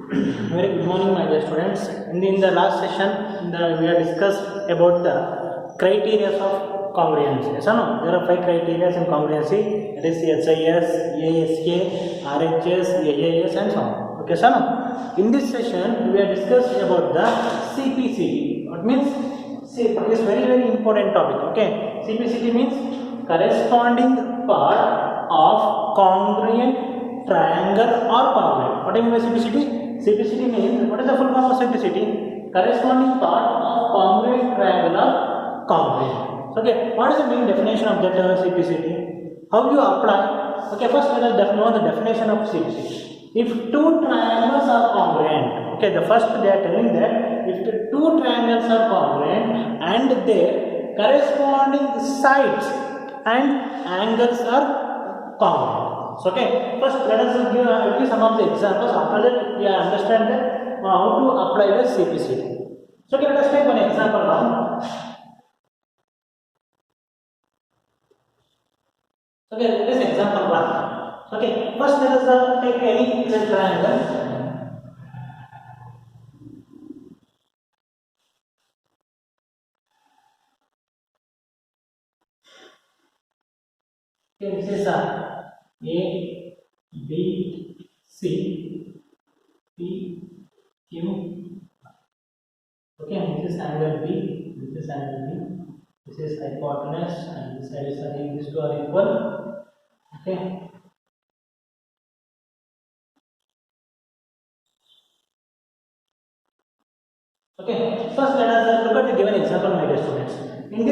Very good morning, my dear students. In the last session, we have discussed about the criteria of congruency. Yes or no? There are 5 criteria in congruency. It is HIS, ASK, RHS, AAS, and so on. Okay, so no? In this session, we have discussed about the CPCT. What means? See, it is very important topic. Okay, CPCT means corresponding part of congruent triangle or congruent. What do you mean by CPCT? CPCT means, what is the full form of CPCT? Corresponding part of congruent triangle or congruent. Okay, what is the main definition of that CPCT? How you apply? Okay, first let us know the definition of CPCT. If two triangles are congruent, okay, the first they are telling that if the two triangles are congruent and their corresponding sides and angles are congruent. So, okay, first let us give some of the examples. After that, we understand that how to apply the CPCT. So, okay, let us take one example now. Okay, this example one. Okay, first let us take any triangle. Okay, this is A, B, C, P, Q. Okay, this is angle B, this is angle B, this is hypotenuse, and this side is these two are equal. Okay. Okay, first let us look at the given example, my dear students. In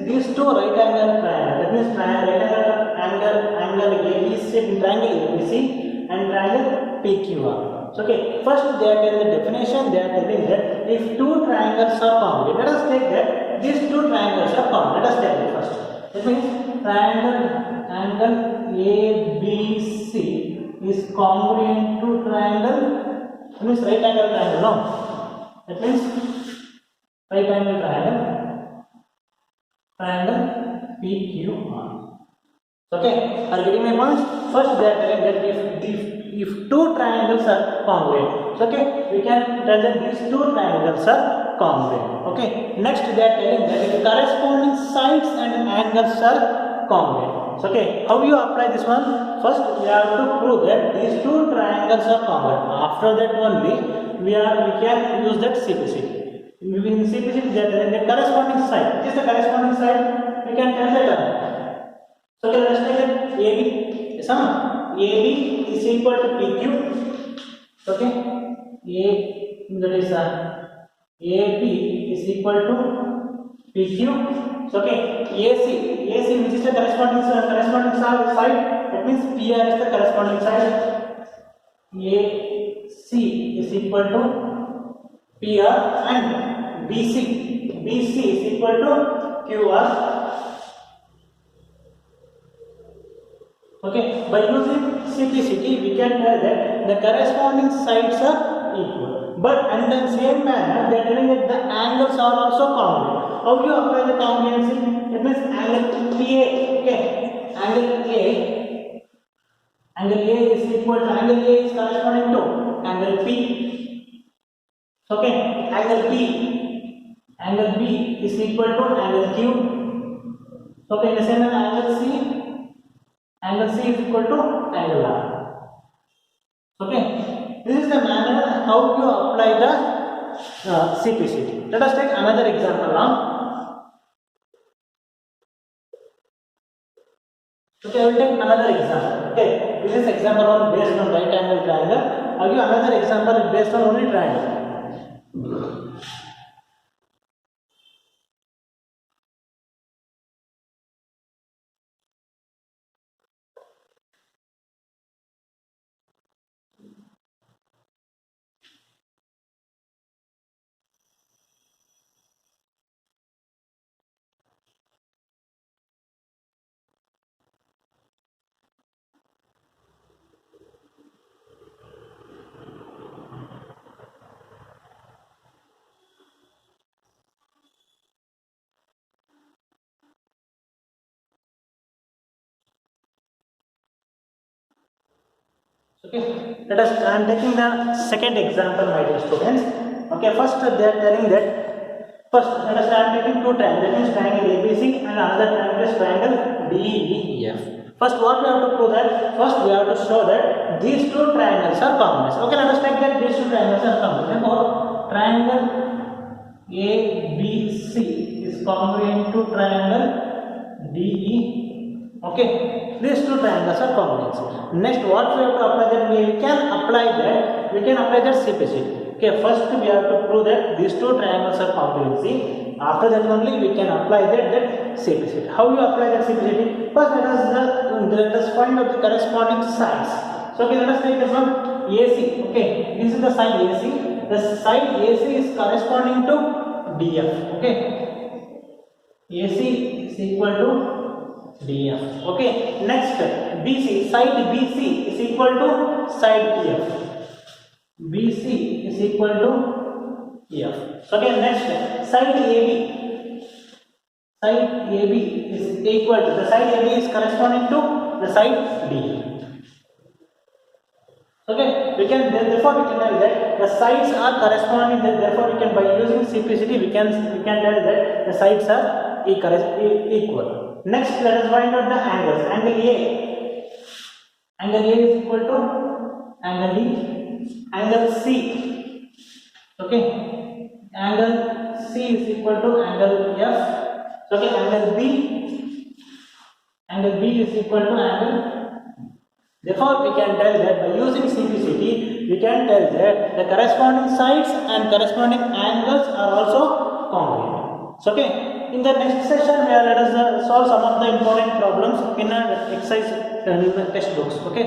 these two right angle triangle, that means right angle ABC, triangle ABC and triangle PQR. So, okay, first they are telling the definition. They are telling that if two triangles are congruent, let us take that these two triangles are congruent. Let us take it first. That means angle ABC is congruent to triangle. That means right angle triangle. No. That means right angle triangle PQR. Okay, are you getting my points? First, they are telling that if two triangles are congruent, so okay, we can tell that these two triangles are congruent. Okay, next they are telling that if corresponding sides and angles are congruent. So, okay, how you apply this one? First, we have to prove that these two triangles are congruent. After that only we can use that CPCT. In CPCT, they are telling the corresponding side. What is the corresponding side? We can tell that. So, okay, let's take it AB. AB is equal to PQ. Okay, that is AB is equal to PQ. So, okay, AC which is the corresponding side. That means PR is the corresponding side. AC is equal to PR and BC is equal to QR. Okay, by using CPCT, we can tell that the corresponding sides are equal. But and in the same manner, they are telling that the angles are also congruent. How do you apply the congruency? It means angle A. Okay, angle A is equal to angle A is corresponding to angle P. Okay, angle B is equal to angle Q. Okay, in the same manner, angle C is equal to angle R. Okay, this is the manner how you apply the CPCT. Let us take another example now. Okay, I will take another example. Okay, this is example one based on right angle triangle. I will give another example based on only triangle. Okay, let us. I am taking the second example, my dear students. Okay, first they are telling that. First, let us. I am taking two triangles. That means triangle ABC and another triangle is triangle DEF. First, what we have to prove that? First, we have to show that these two triangles are congruous. Okay, let us take that these two triangles are congruous. Therefore, triangle ABC is congruent to triangle DE. Okay, these two triangles are congruent. Next, what we have to apply that? We can apply that CPC. Okay, first we have to prove that these two triangles are congruency. After that only we can apply that CPC. How you apply that CPC? First, let us find out the corresponding sides. So, okay, let us take this one AC. Okay, this is the side AC. The side AC is corresponding to DF. Okay, AC is equal to DF. Okay, next BC, side BC is equal to side EF. BC is equal to EF. Okay, next side AB. Side AB is equal to, the side AB is corresponding to the side D. Okay, we can therefore we can tell that the sides are corresponding. Therefore, we can, by using simplicity, we can tell that the sides are equal. Next, let us find out the angles. Angle A. Angle A is equal to angle D. Angle C. Okay. Angle C is equal to angle F. Okay. Angle B. Angle B is equal to angle. Therefore, we can tell that by using simplicity, we can tell that the corresponding sides and corresponding angles are also congruent. So, okay. In the next session, let us solve some of the important problems in our exercise textbooks. Okay.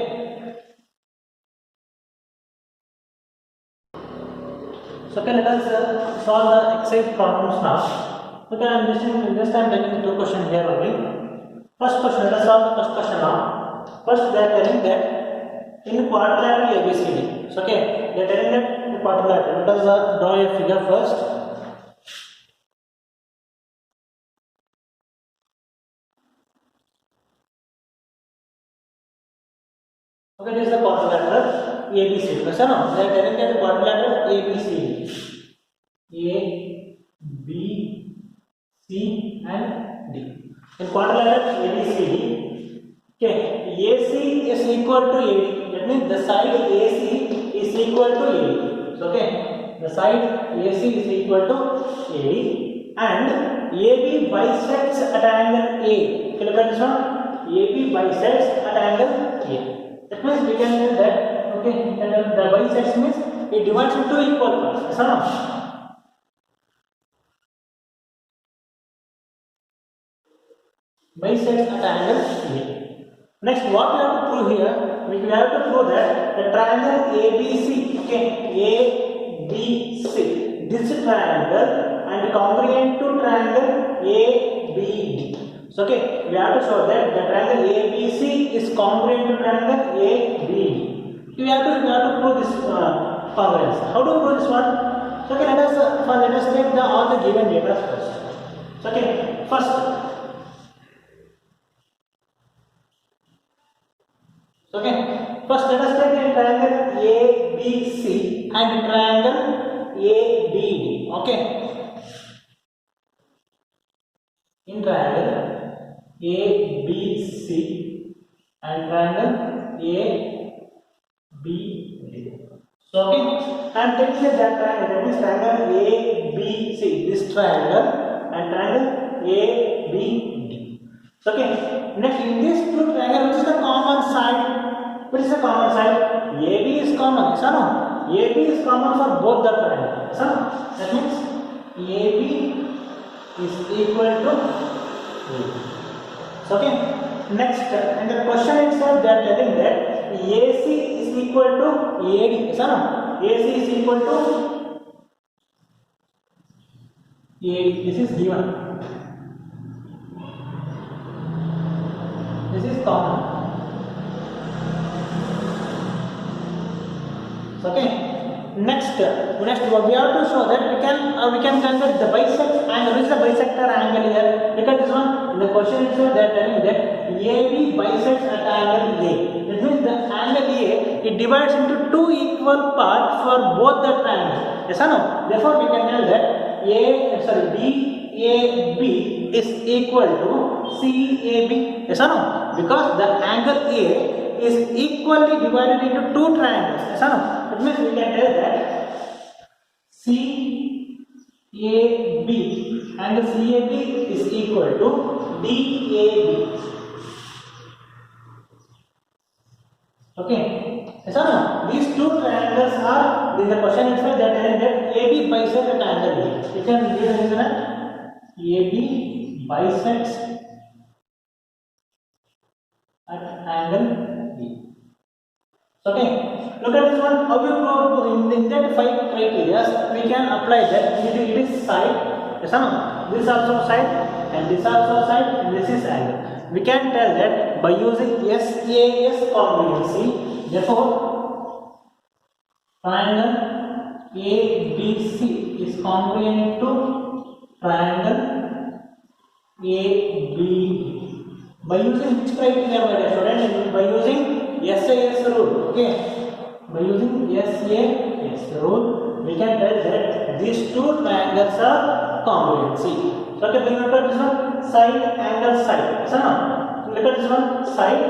So, okay, let us solve the exercise problems now. Okay, I am taking two questions here only. First question, let us solve the first question now. First, they are telling that in quadrilateral ABCD. So, okay, they are telling that in quadrilateral. Let us draw a figure first. Okay, this is the quadrilateral ABCD. So, no, they are telling that the quadrilateral ABCD. A, B, C and D. In quadrilateral ABCD, okay, AC is equal to AD. That means the side AC is equal to AD. So, okay, the side AC is equal to AD and AB bisects at angle A. Okay, look at this one. AB bisects at angle A. That means we can tell that, okay, the bisects means it divides into equal parts. Yes or no? Bisects at angle A. Next, what we have to prove here? We have to prove that the triangle ABC, okay, ABC, this triangle and congruent to triangle ABD. So, okay, we have to show that the triangle ABC is congruent to triangle ABD. We have to prove this congruence. How do we prove this one? So, okay, let us take all the given data first. So, okay, first. Okay, first let us take the triangle ABC and triangle ABD. Okay, in triangle ABC and triangle ABD. So, okay, I am taking that triangle. That means triangle ABC, this triangle and triangle ABD. So, okay, next in this two triangle, which is the common side? What is the common side? AB is common, yes or no? AB is common for both the triangles, yes or no? That means AB is equal to A. So, okay, next, and the question itself they are telling that AC is equal to AD, yes or no? AC is equal to AD. This is given. This is common. Okay, Next, we have to show that we can convert the bisect angle. Which is the bisector angle here? Look at this one. In the question itself, they are telling that AB bisects at angle A. That means the angle A, it divides into two equal parts for both the triangles. Yes or no? Therefore, we can tell that DAB is equal to CAB. Yes or no? Because the angle A is equally divided into two triangles. Yes or no? That means we can tell that CAB, angle CAB is equal to DAB. Okay. Yes or no? These two triangles are, in the question itself, that AB bisects at angle B. You can read the reason that AB bisects at angle B. Okay. Look at this one. How you prove in that 5 criteria we can apply that. It is side. Yes or no? This also side and this also side and this is angle. We can tell that by using SAS congruency. Therefore, triangle ABC is congruent to triangle ABD. By using which criteria, my dear student? By using SAS rule. Okay. By using SAS rule, we can tell that these two triangles are congruency. So, okay, bring it to this one, side, angle, side. So, now, look at this one, side,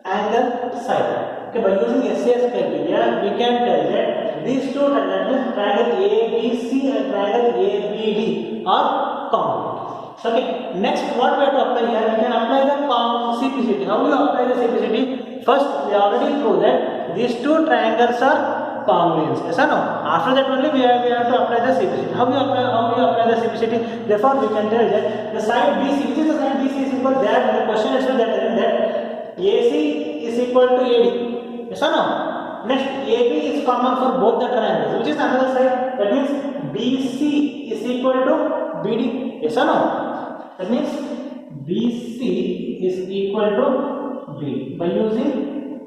angle, side. Okay, by using SAS criteria, we can tell that these two triangles, triangle ABC and triangle ABD, are congruent. So, okay, next what we have to apply here, we can apply the CPCT. How do you apply the CPCT? First, we already proved that these two triangles are congruent. Yes or no? After that only we have to apply the CPCT. How do you apply the CPCT? Therefore, we can tell that the side BC, which is the side BC is equal that the question is that AC is equal to AD. Yes or no? Next, AB is common for both the triangles, which is another side. That means BC is equal to BD. Yes or no? That means BC is equal to BD by using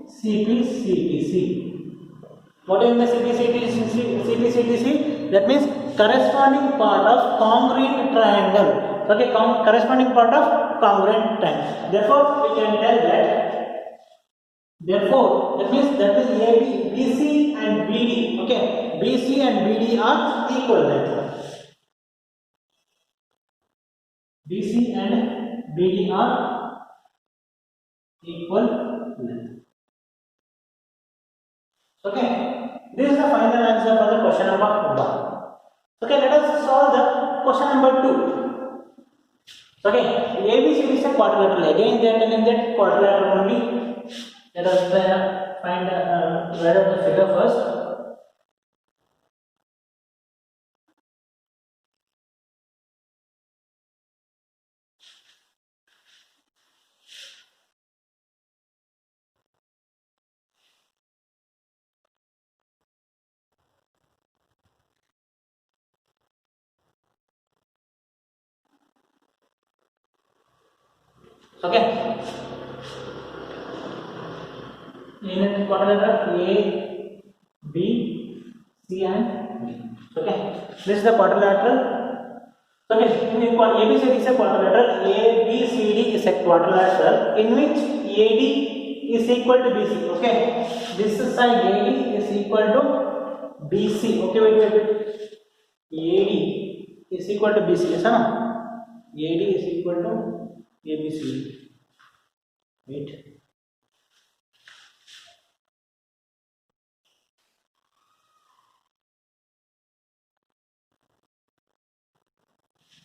CPCTC. What is the CPCTC? That means corresponding part of congruent triangle. Okay, corresponding part of congruent triangle. Therefore, we can tell that. Therefore, that means that is AB, BC and BD. Okay, BC and BD are equal length. BC and BD are equal length. Okay, this is the final answer for the question number 1. Okay, let us solve the question number 2. Okay, ABCD is a quadrilateral. Again, they are telling that quadrilateral only. Let us find write out the figure first. Okay. In quadrilateral A, B, C and D. Okay. This is the quadrilateral. Okay. ABCD is a quadrilateral. ABCD is a quadrilateral in which AD is equal to BC. Okay. This side AD is equal to BC. Okay. Wait. AD is equal to BC. Yes or no? AD is equal to ABC. Wait.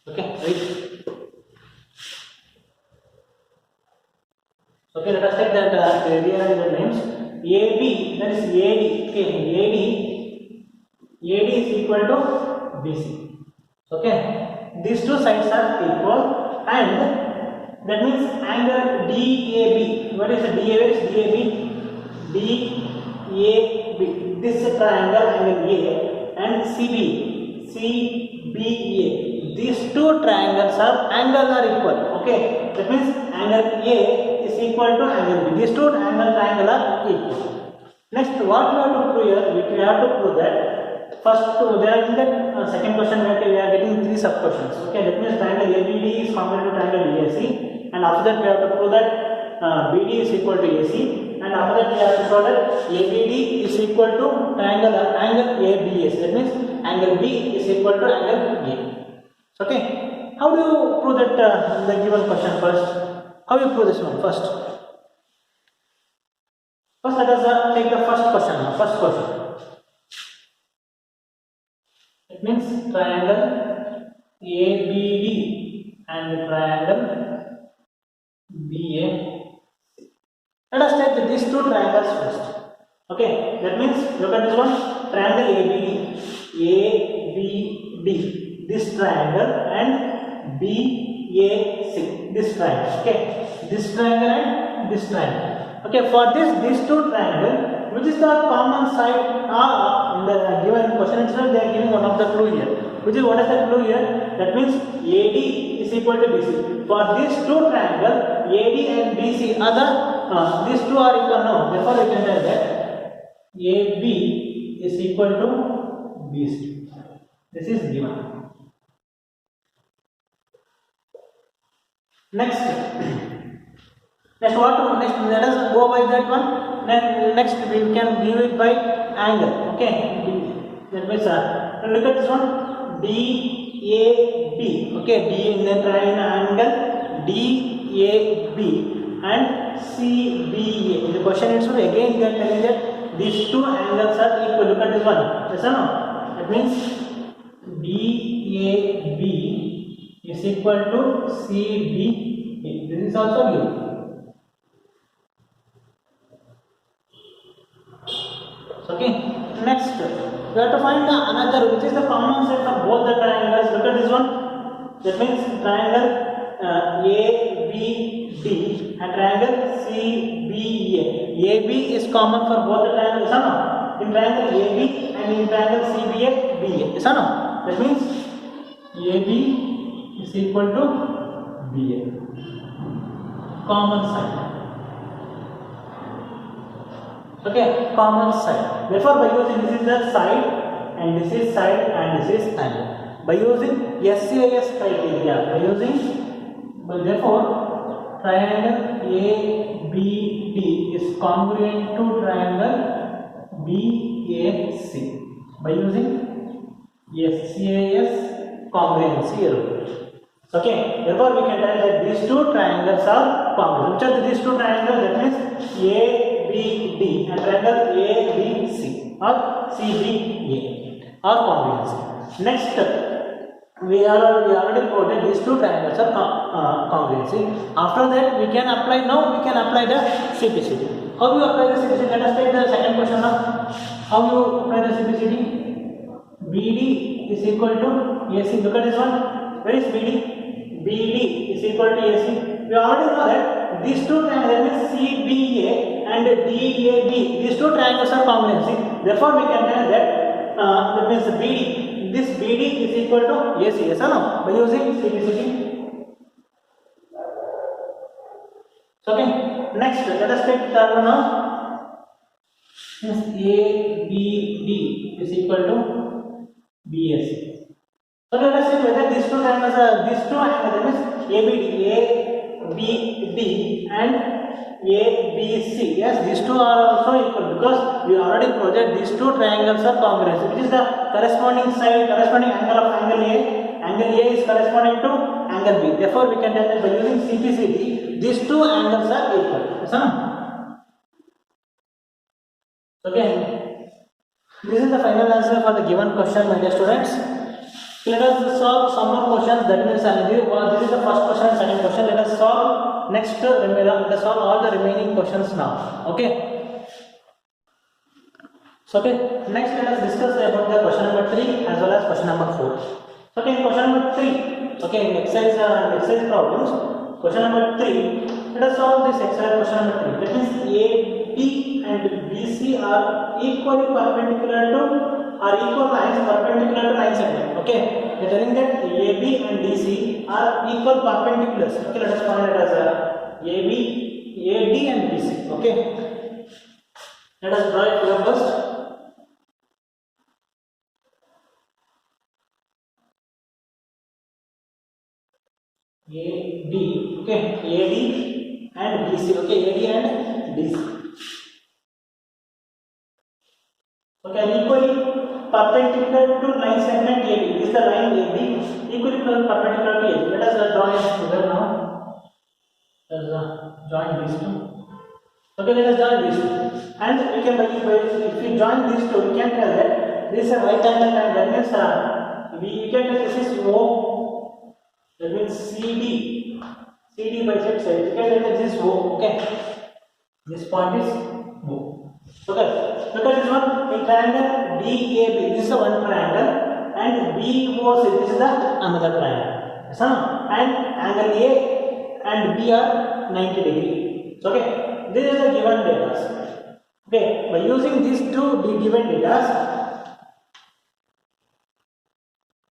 Okay, wait. Okay, let us take that rearrange the names. AB, that is AD. Okay, AD is equal to BC. Okay, these two sides are equal, and that means angle DAB. What is the DAB? Is DAB? DAB. This is a triangle angle A, and CBA. These two triangles are equal. Okay, that means angle A is equal to angle B. These two triangle are equal. Next, what we have to prove here? We have to prove that first there in the second question we are getting three sub questions. Okay, that means triangle ABD is congruent to triangle BAC, and after that we have to prove that BD is equal to AC, and after that we have to show that ABD is equal to angle ABS. That means angle B is equal to angle A. Okay, how do you prove that the given question first? How you prove this one first? First let us take the first question now. First question. It means triangle ABD and triangle BA. Let us take these two triangles first. Okay, that means look at this one, triangle ABD, this triangle, and BAC, this triangle. Okay, this triangle and this triangle. Okay, for these two triangles, which is the common side? In the given question itself, they are giving one of the clue here. Which is what is the clue here? That means AD is equal to BC. For these two triangles, AD and BC are the these two are equal now. Therefore, we can tell that AB is equal to BC. This is given. Next what? Next let us go by that one. Then next we can give it by angle. Okay, that means look at this one, DAB. Okay, D in the triangle DAB and CBA. In the question itself again they are telling that these two angles are equal. Look at this one. Yes or no? That means DAB is equal to CBA. This is also given. Okay, next we have to find another, which is the common set of both the triangles. Look at this one. That means triangle ABD and triangle CBA. AB is common for both the triangles, no? In triangle AB and in triangle CBA, BA. Yes or no? That means AB is equal to BA. Common side. Okay, common side. Therefore, by using this is the side, and this is side, and this is angle. By using SAS criteria, therefore, triangle ABD is congruent to triangle BAC. By using SAS congruency rule. Okay, therefore we can tell that these two triangles are congruent. Which are these two triangles? That means ABD and triangle ABC or CBA are congruent. Next, we already quoted these two triangles are congruency. After that, we can apply the CPCD. How do you apply the CPCD? Let us take the second question now. How you apply the CPCD? BD is equal to AC. Look at this one. Where is BD? BD is equal to AC. We already know that these two triangles, that means CBA and DAB, these two triangles are congruency. Therefore, we can tell that that means BD, this BD is equal to AC. Yes or no? By using CPCD. Okay. Next, let us take third one now. ABD is equal to BAC. So let us see whether these two triangles are that means ABD and ABC. Yes, these two are also equal because we already project these two triangles are congruent, which is the corresponding angle of angle A. Angle A is corresponding to angle B. Therefore, we can tell that by using CPCD, these two angles are equal. Yes, no? Okay. This is the final answer for the given question, my dear students. Let us solve some more questions. That means this is the first question and second question. Let us solve next. Let us solve all the remaining questions now. Okay. So next let us discuss about the question number 3 as well as question number 4. So in question number 3, in exercise problems, question number 3. Let us solve this exercise question number 3. That means AD and BC are equally perpendicular to equal lines perpendicular to 9 segment. Okay, we are telling that AB and DC are equal perpendiculars. Okay, let us find it as AD and BC. Okay, let us draw it here first. AD, okay, AD and BC, okay, AD and BC. Okay, and equally perpendicular to line segment AB. This is the line AB, equally perpendicular to AB. Let us draw a figure now. Let us join these two. Okay, let us join these two. And we can, if we join these two, we can tell that this is a right angle triangle. That means we can tell this is O. That means CD bisects it. We can tell that this is O. Okay, this point is O. Okay, look at this one. In triangle DAB, this is the one triangle, and BOC, this is the another triangle. Yes, no? And angle A and B are 90 degree. Okay, this is the given data. Okay, by using these two given data,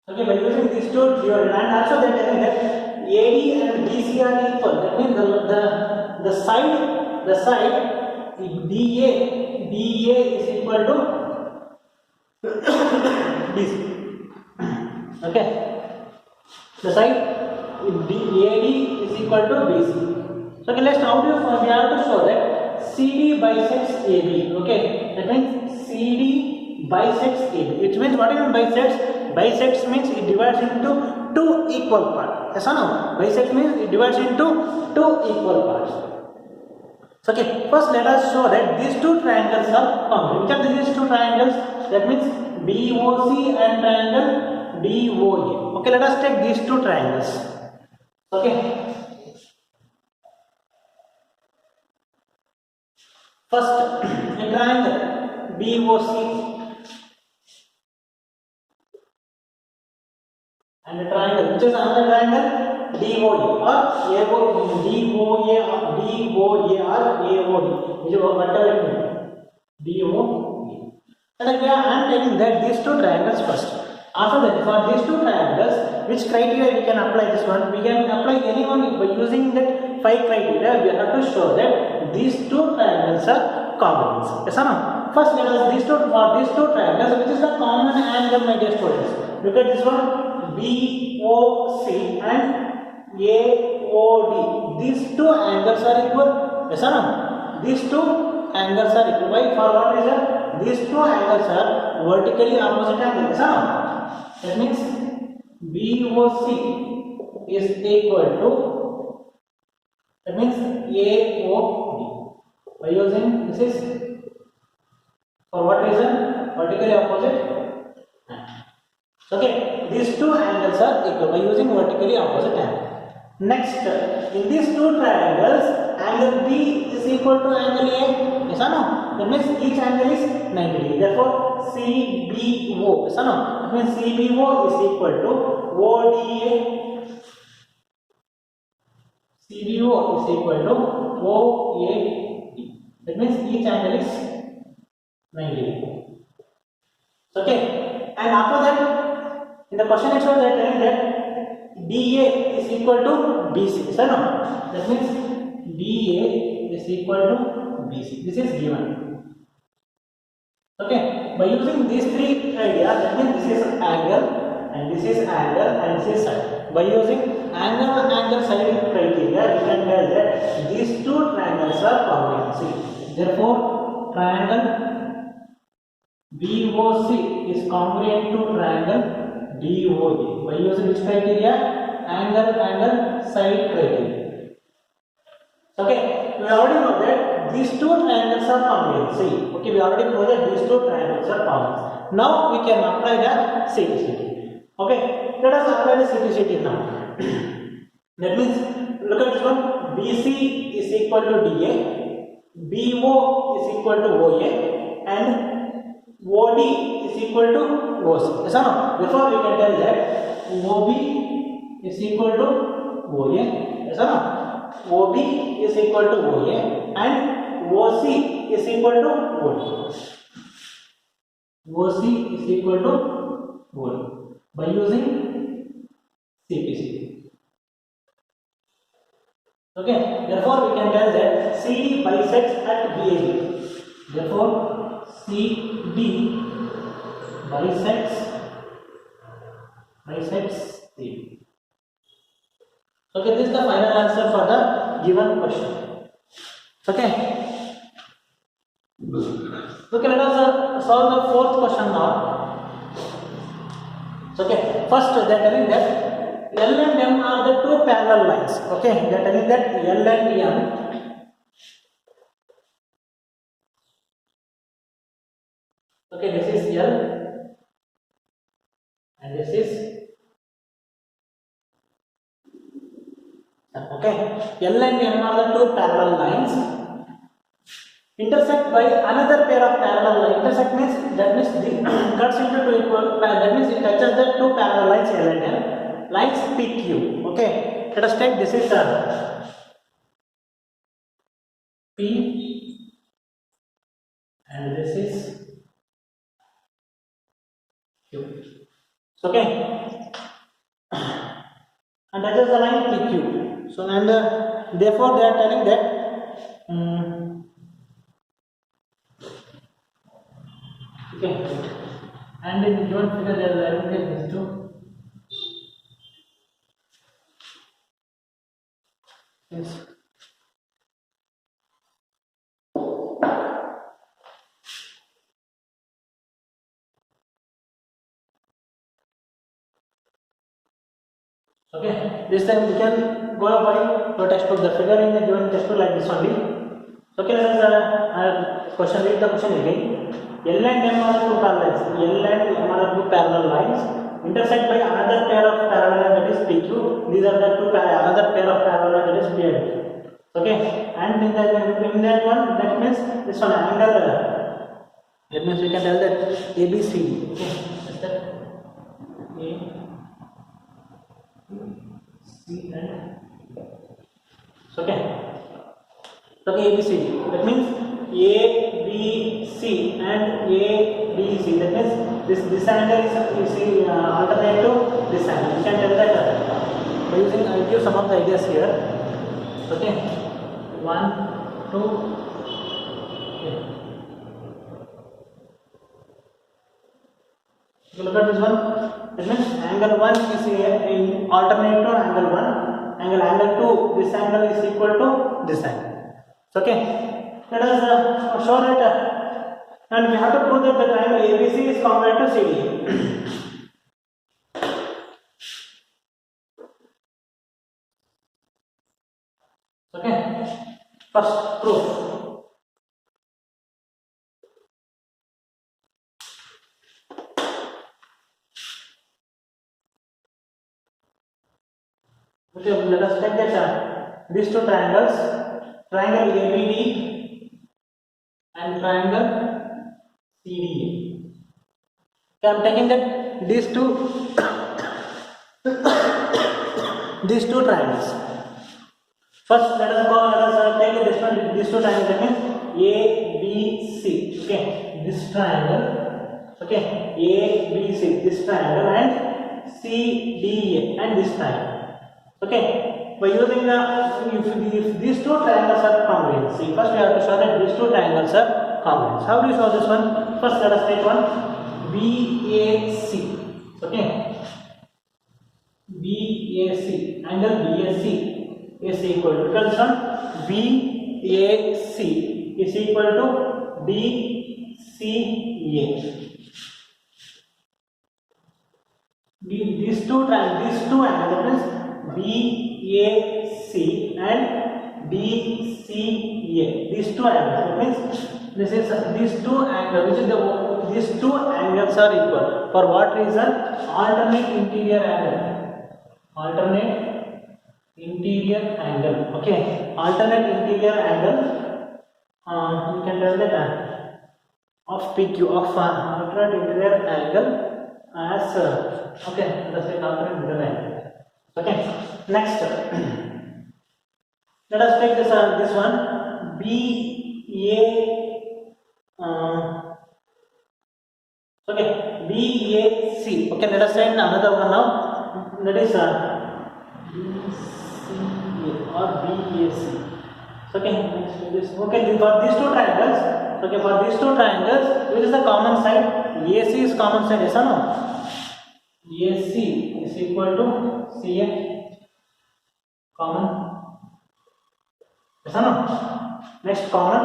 okay, by using these two given, and also they are telling that AD and BC are equal. That means the side DA is equal to BC. Okay, the side AD is equal to BC. So okay, let's now we have to show that CD bisects AB. Okay, that means CD bisects AB. It means what do you mean bisects? Bisects means it divides into two equal parts. Yes or no? Bisects means it divides into two equal parts. So okay, first let us show that these two triangles are congruent. Which are these two triangles? That means BOC and triangle DOA. Okay, let us take these two triangles. Okay. First, a triangle BOC and a triangle which is another triangle DOA or DOA or AOD, which is whatever it means. DOA. And I am taking that these two triangles first. After that, for these two triangles, which criteria we can apply this one? We can apply any one by using that 5 criteria. We have to show that these two triangles are congruent. Yes or no? First, let us these two triangles, which is the common angle, my dear students. Look at this one, BOC and AOD. These two angles are equal. Yes or no? These two angles are equal. Why? For what reason? These two angles are vertically opposite angles. Yes or no? That means BOC is equal to, that means AOD. By using this is for what reason? Vertically opposite. Okay, these two angles are equal by using vertically opposite angle. Next, in these two triangles, angle B is equal to angle A. Yes or no? That means each angle is 90 degree. Therefore, CBO. Yes or no? That means CBO is equal to ODA. CBO is equal to OAD. That means each angle is 90 degree. Okay, and after that, in the question itself, they are telling that DA is equal to BC. Yes or no? That means DA is equal to BC. This is given. Okay, by using these three ideas, that means this is angle, and this is angle, and this is side. By using angle side criteria, we can tell that these two triangles are congruent. See, therefore, triangle BOC is congruent to triangle DOA. By using which criteria? Angle side criteria. Okay, we already know that these two triangles are congruent. See, okay, we already know that these two triangles are congruent. Now we can apply the CTCT. Okay, let us apply the CTCT now. That means, look at this one. BC is equal to DA, BO is equal to OA, and OD is equal to OC. Yes or no? Therefore, we can tell that OB is equal to OA. Yes or no? OB is equal to OA and OC is equal to OD. OC is equal to OD by using CPC. Okay, therefore we can tell that CD bisects at BAB. Therefore, CD bisects CD. Okay, this is the final answer for the given question. Okay. Okay, let us solve the fourth question now. Okay, first they are telling that L and M are the two parallel lines. Okay, they are telling that L and M. Okay, this is L and this is okay. L and M are the two parallel lines intersect by another pair of parallel lines. Intersect means that means the cuts into two equal. That means it touches the two parallel lines L and M. Lines PQ. Okay, let us take this is P and this is Q. Okay, and that is the line PQ. So and therefore they are telling that okay, and in given figure they are writing these two. Yes. Okay, this time we can go by the textbook. The figure in the given textbook like this only. Okay, let us question read the question again. L and M are two parallel lines. L and M are two parallel lines intersect by another pair of parallel lines, that is PQ. These are the two another pair of parallel lines, that is P and Q. Okay, and in that one, that means this one angle. That means we can tell that ABC. Okay, is that A, C and okay. Okay, ABCD. That means ABC and ABC. That means this angle is alternate to this angle. You can tell that by using. I will give some of the ideas here. Okay, 1, 2. Okay. Look at this one. That means angle 1 is in alternate to angle 1. Angle 2. This angle is equal to this angle. Okay. Let us show that, and we have to prove that the triangle ABC is congruent to CD. Okay. First proof. Okay, let us take that these two triangles, triangle ABD and triangle CDA. Okay, I am taking that these two these two triangles. First, let us take these two triangles. That means ABC. Okay, this triangle. Okay, ABC, this triangle, and CDA, and this triangle. Okay, by using if these two triangles are congruent. See, first we have to show that these two triangles are congruent. How do you show this one? First, let us take one BAC. Okay, BAC, angle BAC is equal to, because this one BAC is equal to DCA. These two angles, that means BAC and DCA. These two angles, that means these two angles, these two angles are equal. For what reason? Alternate interior angle. Alternate interior angle. Okay, alternate interior angle. You can tell that of PQ, of alternate interior angle as okay. Let's take alternate interior angle. Okay, next let us take this one BA. Okay, BAC. Okay, let us take another one now. That is BCA or BAC. Okay, next this. Okay, for these two triangles. Okay, for these two triangles, which is the common side? AC is common side. Yes or no? AC is equal to CA. common, yes or no? Next common.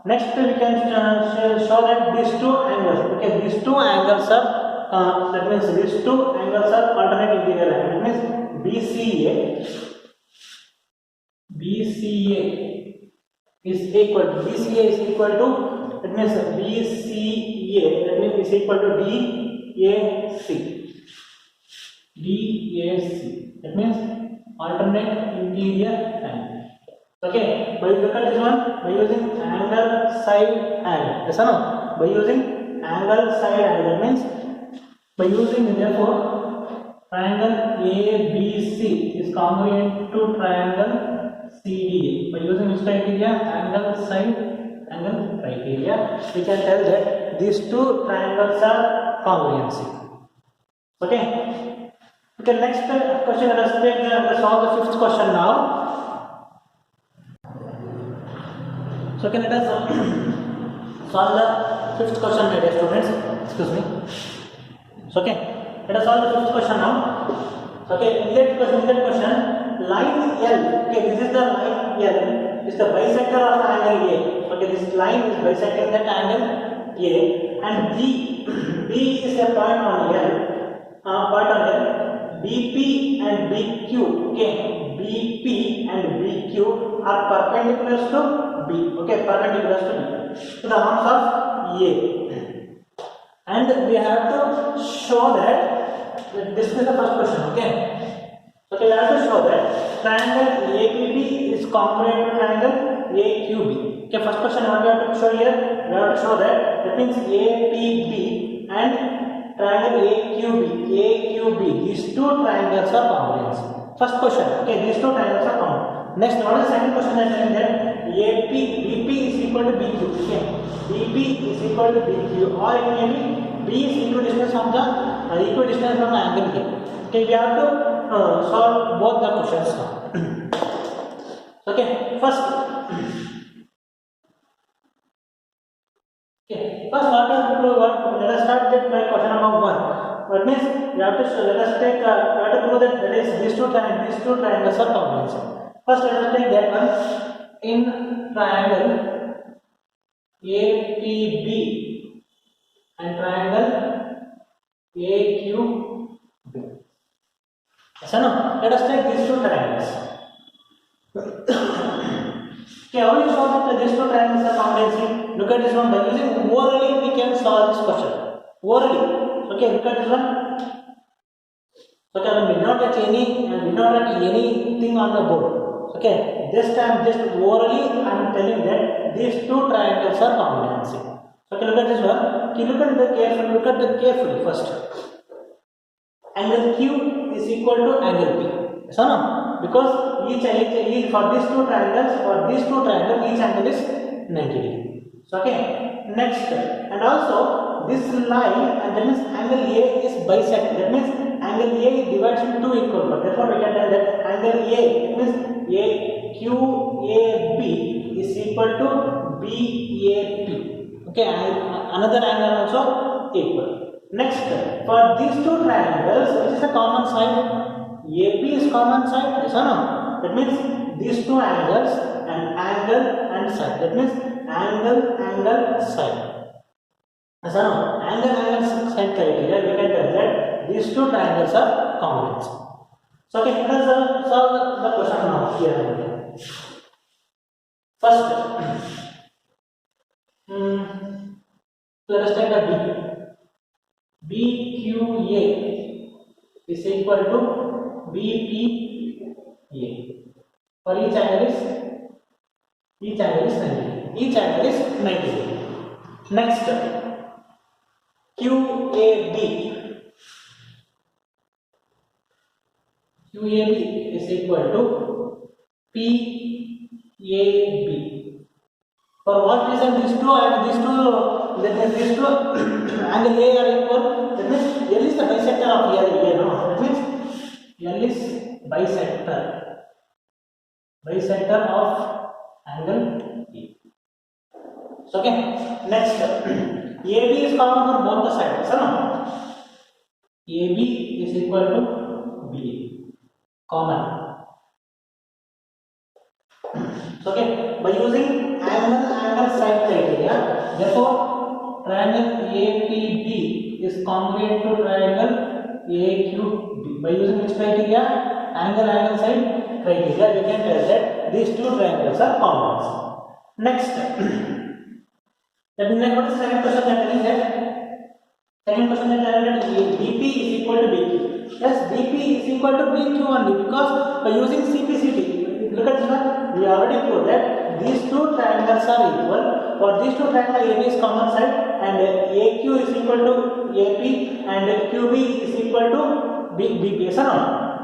Next we can show that these two angles. Okay, these two angles are that means these two angles are alternate interior line. That means BCA is equal to BCA is equal to, that means BCA, that means is equal to DAC. That means alternate interior angle. Okay, by look at this one, by using angle side angle, yes or no? By using angle side angle, that means by using, therefore triangle ABC is congruent to triangle CDA. By using which criteria? Angle side angle criteria, we can tell that these two triangles are congruency. Okay. Okay, next question, let us take let's solve the fifth question now. So okay, let us solve the fifth question, my dear students. Excuse me. So okay, let us solve the fifth question now. So okay, in that question, line L. Okay, this is the line L. Is the bisector of angle A. Okay, this line is bisecting that angle A, and B is a point on L. BP and BQ. Okay, BP and BQ are perpendicular to B. Okay, perpendicular to B. So the arms of A, and we have to show that this is the first question. Okay, we have to show that triangle ABB is congruent to triangle AQB. Okay, first question what we have to show here? We have to show that means APB and triangle AQB, these two triangles are congruent. First question, okay, these two triangles are common. Next, what is the second question? That BP is equal to BQ. Okay, BP is equal to BQ, or it may be B is equidistant from the equidistant from the angle A. Okay, we have to solve both the questions now. Okay, first. Okay, first what we have to do, let us start with by question number 1. That means we have to show, let us take we have to prove that is these two triangles are congruent. First, let us take that one. In triangle APB and triangle AQB. So now let us take these two triangles. Okay, how do you show that these two triangles are congruent? Look at this one. By using orally, we can solve this question. Orally. Okay, look at this one. Okay, I did not write anything on the board. Okay, this time just orally I am telling that these two triangles are congruent. Okay, look at this one. Okay, look at the carefully first. Angle Q is equal to angle P. So no, because each for these two triangles, each angle is 90 degree. So okay, next, and also this line, and that means angle A is bisect. That means angle A divides into two equal parts. Therefore, we can tell that angle A, it means AQAB is equal to BAP. Okay, another angle also equal. Next, for these two triangles, which is a common side? AP is common side. Yes or no? That means these two angles and angle and side. That means angle side. Yes or no? Angle side criteria, we can tell that these two triangles are congruent. So okay, let us solve the question now here. First, let us take a B. BQA is equal to BPA. For each angle is 90. Each angle is 90. Next, QAB is equal to PAB. For what reason these two angle A are equal? That means L is the bisector of here. No? That means L is bisector of angle A. So okay, next AB is common for both the sides. So no? AB is equal to BA, common. by using angle side criteria. Therefore, triangle APB is congruent to triangle AQB. By using which criteria? Angle side criteria, we can tell that these two triangles are congruent. Next, that means what is the second question that telling that? Second question that telling that BP is equal to BQ. Yes, BP is equal to BQ only, because by using CPCT, look at this one, we already proved that these two triangles are equal. For these two triangles, AB is common side and AQ is equal to AP and QB is equal to BP. Yes or no?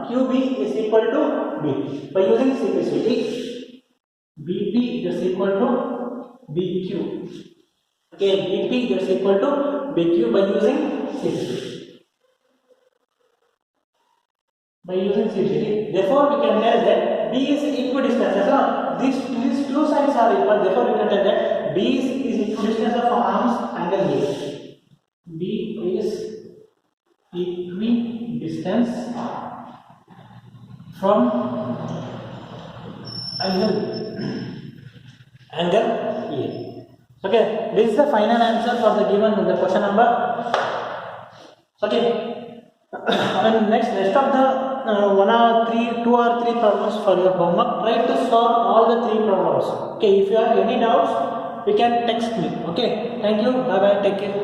QB is equal to BP. By using CPCT, BP is equal to BQ. Okay, BP is equal to BQ by using CPCT. By using CPCT, therefore we can tell that B is equidistant. So these two sides are equal. Therefore we can tell that B is equidistant of arms angle A. B is equidistant from angle A. Okay, this is the final answer for the given the question number. Okay. And next, rest of the 2 or 3 problems for your homework. Try to solve all the 3 problems. Okay, if you have any doubts, you can text me. Okay, thank you. Bye bye. Take care.